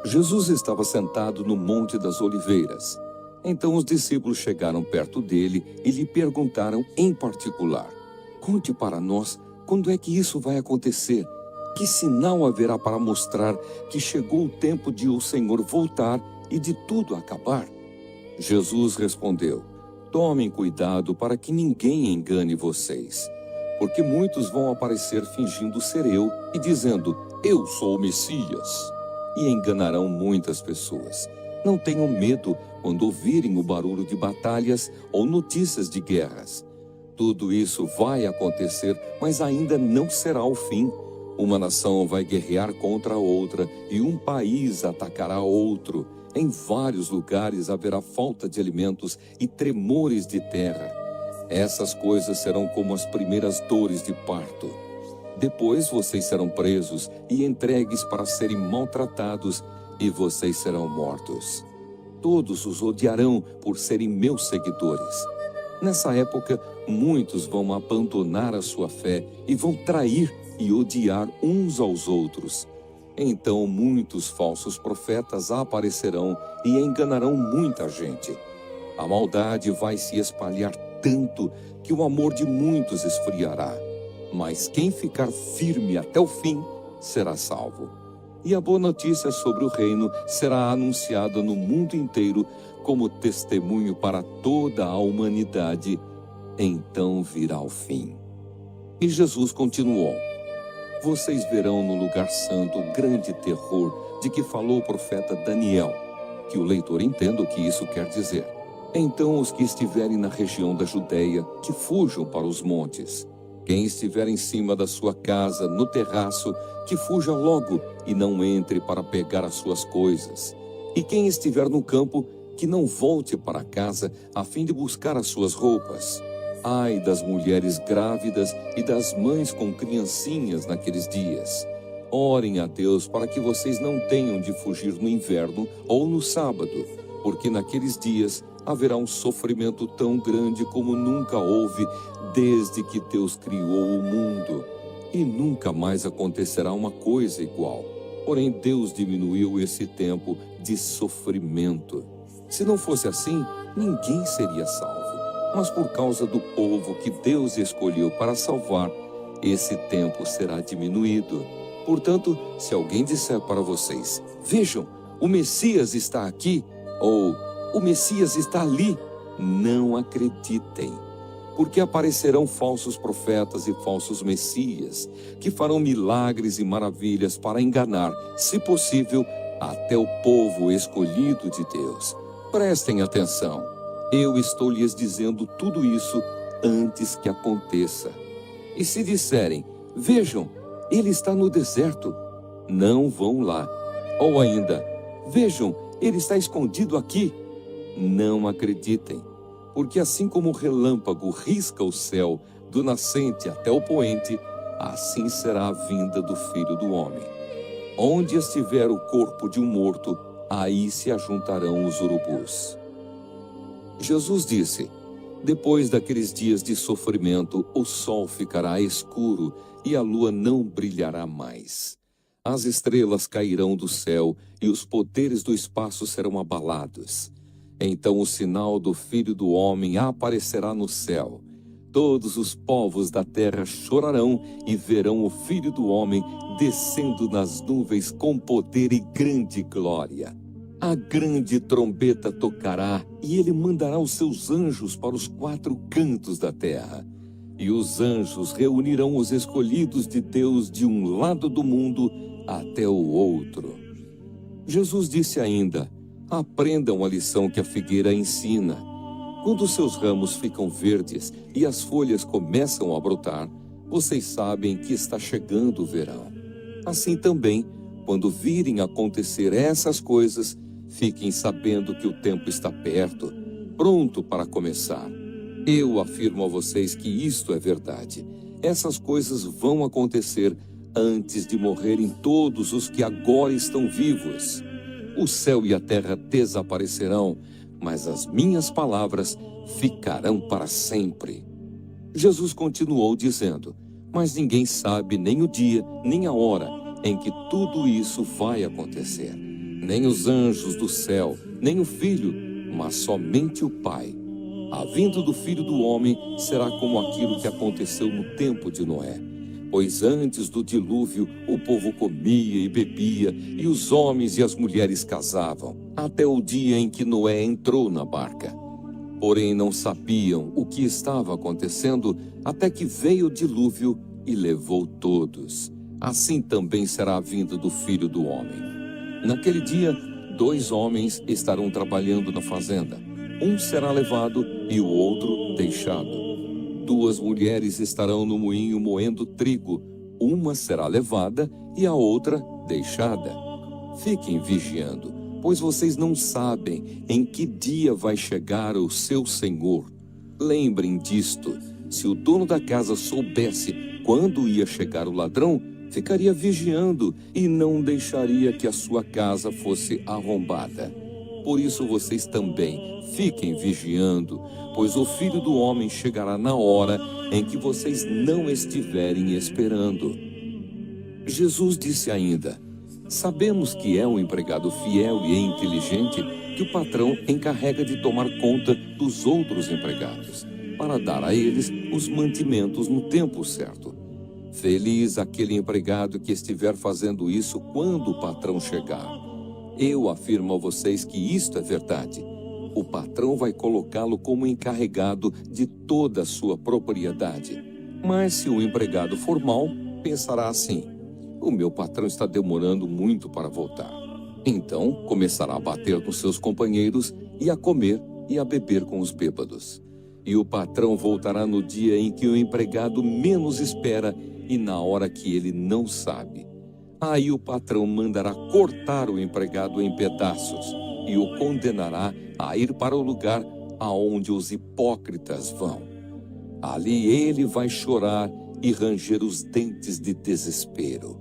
Jesus estava sentado no Monte das Oliveiras. Então os discípulos chegaram perto dele e lhe perguntaram em particular: Conte para nós, quando é que isso vai acontecer? Que sinal haverá para mostrar que chegou o tempo de o Senhor voltar e de tudo acabar? Jesus respondeu: Tomem cuidado para que ninguém engane vocês, porque muitos vão aparecer fingindo ser eu e dizendo: Eu sou o Messias. E enganarão muitas pessoas. Não tenham medo quando ouvirem o barulho de batalhas ou notícias de guerras. Tudo isso vai acontecer, mas ainda não será o fim. Uma nação vai guerrear contra a outra e um país atacará outro. Em vários lugares haverá falta de alimentos e tremores de terra. Essas coisas serão como as primeiras dores de parto. Depois vocês serão presos e entregues para serem maltratados, e vocês serão mortos. Todos os odiarão por serem meus seguidores. Nessa época, muitos vão abandonar a sua fé e vão trair e odiar uns aos outros. Então muitos falsos profetas aparecerão e enganarão muita gente. A maldade vai se espalhar tanto que o amor de muitos esfriará. Mas quem ficar firme até o fim será salvo. E a boa notícia sobre o reino será anunciada no mundo inteiro como testemunho para toda a humanidade. Então virá o fim. E Jesus continuou: Vocês verão no lugar santo o grande terror de que falou o profeta Daniel. Que o leitor entenda o que isso quer dizer. Então os que estiverem na região da Judeia, que fujam para os montes. Quem estiver em cima da sua casa, no terraço, que fuja logo e não entre para pegar as suas coisas. E quem estiver no campo, que não volte para casa a fim de buscar as suas roupas. Ai das mulheres grávidas e das mães com criancinhas naqueles dias. Orem a Deus para que vocês não tenham de fugir no inverno ou no sábado, porque naqueles dias haverá um sofrimento tão grande como nunca houve desde que Deus criou o mundo. E nunca mais acontecerá uma coisa igual. Porém, Deus diminuiu esse tempo de sofrimento. Se não fosse assim, ninguém seria salvo. Mas por causa do povo que Deus escolheu para salvar, esse tempo será diminuído. Portanto, se alguém disser para vocês: Vejam, o Messias está aqui, ou o Messias está ali, não acreditem. Porque aparecerão falsos profetas e falsos messias, que farão milagres e maravilhas para enganar, se possível, até o povo escolhido de Deus. Prestem atenção, eu estou lhes dizendo tudo isso antes que aconteça. E se disserem: Vejam, ele está no deserto, não vão lá. Ou ainda: Vejam, ele está escondido aqui, não acreditem. Porque assim como o relâmpago risca o céu do nascente até o poente, assim será a vinda do Filho do Homem. Onde estiver o corpo de um morto, aí se ajuntarão os urubus. Jesus disse: Depois daqueles dias de sofrimento, o sol ficará escuro e a lua não brilhará mais. As estrelas cairão do céu e os poderes do espaço serão abalados. Então o sinal do Filho do Homem aparecerá no céu. Todos os povos da terra chorarão e verão o Filho do Homem descendo nas nuvens com poder e grande glória. A grande trombeta tocará e ele mandará os seus anjos para os 4 cantos da terra. E os anjos reunirão os escolhidos de Deus de um lado do mundo até o outro. Jesus disse ainda: Aprendam a lição que a figueira ensina. Quando os seus ramos ficam verdes e as folhas começam a brotar, vocês sabem que está chegando o verão. Assim também, quando virem acontecer essas coisas, fiquem sabendo que o tempo está perto, pronto para começar. Eu afirmo a vocês que isto é verdade. Essas coisas vão acontecer antes de morrerem todos os que agora estão vivos. O céu e a terra desaparecerão, mas as minhas palavras ficarão para sempre. Jesus continuou dizendo: Mas ninguém sabe nem o dia, nem a hora em que tudo isso vai acontecer. nem os anjos do céu, nem o Filho, mas somente o Pai. A vinda do Filho do Homem será como aquilo que aconteceu no tempo de Noé. Pois antes do dilúvio, o povo comia e bebia, e os homens e as mulheres casavam, até o dia em que Noé entrou na barca. Porém, não sabiam o que estava acontecendo, até que veio o dilúvio e levou todos. Assim também será a vinda do Filho do Homem. Naquele dia, 2 homens estarão trabalhando na fazenda. Um será levado e o outro deixado. 2 mulheres estarão no moinho moendo trigo. Uma será levada e a outra deixada. Fiquem vigiando, pois vocês não sabem em que dia vai chegar o seu Senhor. Lembrem disto: se o dono da casa soubesse quando ia chegar o ladrão, ficaria vigiando e não deixaria que a sua casa fosse arrombada. Por isso vocês também fiquem vigiando, pois o Filho do Homem chegará na hora em que vocês não estiverem esperando. Jesus disse ainda: sabemos que é um empregado fiel e inteligente que o patrão encarrega de tomar conta dos outros empregados, para dar a eles os mantimentos no tempo certo. Feliz aquele empregado que estiver fazendo isso quando o patrão chegar. Eu afirmo a vocês que isto é verdade. O patrão vai colocá-lo como encarregado de toda a sua propriedade. Mas se o empregado for mau, pensará assim: o meu patrão está demorando muito para voltar. Então começará a bater com seus companheiros e a comer e a beber com os bêbados. E o patrão voltará no dia em que o empregado menos espera e na hora que ele não sabe. Aí o patrão mandará cortar o empregado em pedaços e o condenará a ir para o lugar aonde os hipócritas vão. Ali ele vai chorar e ranger os dentes de desespero.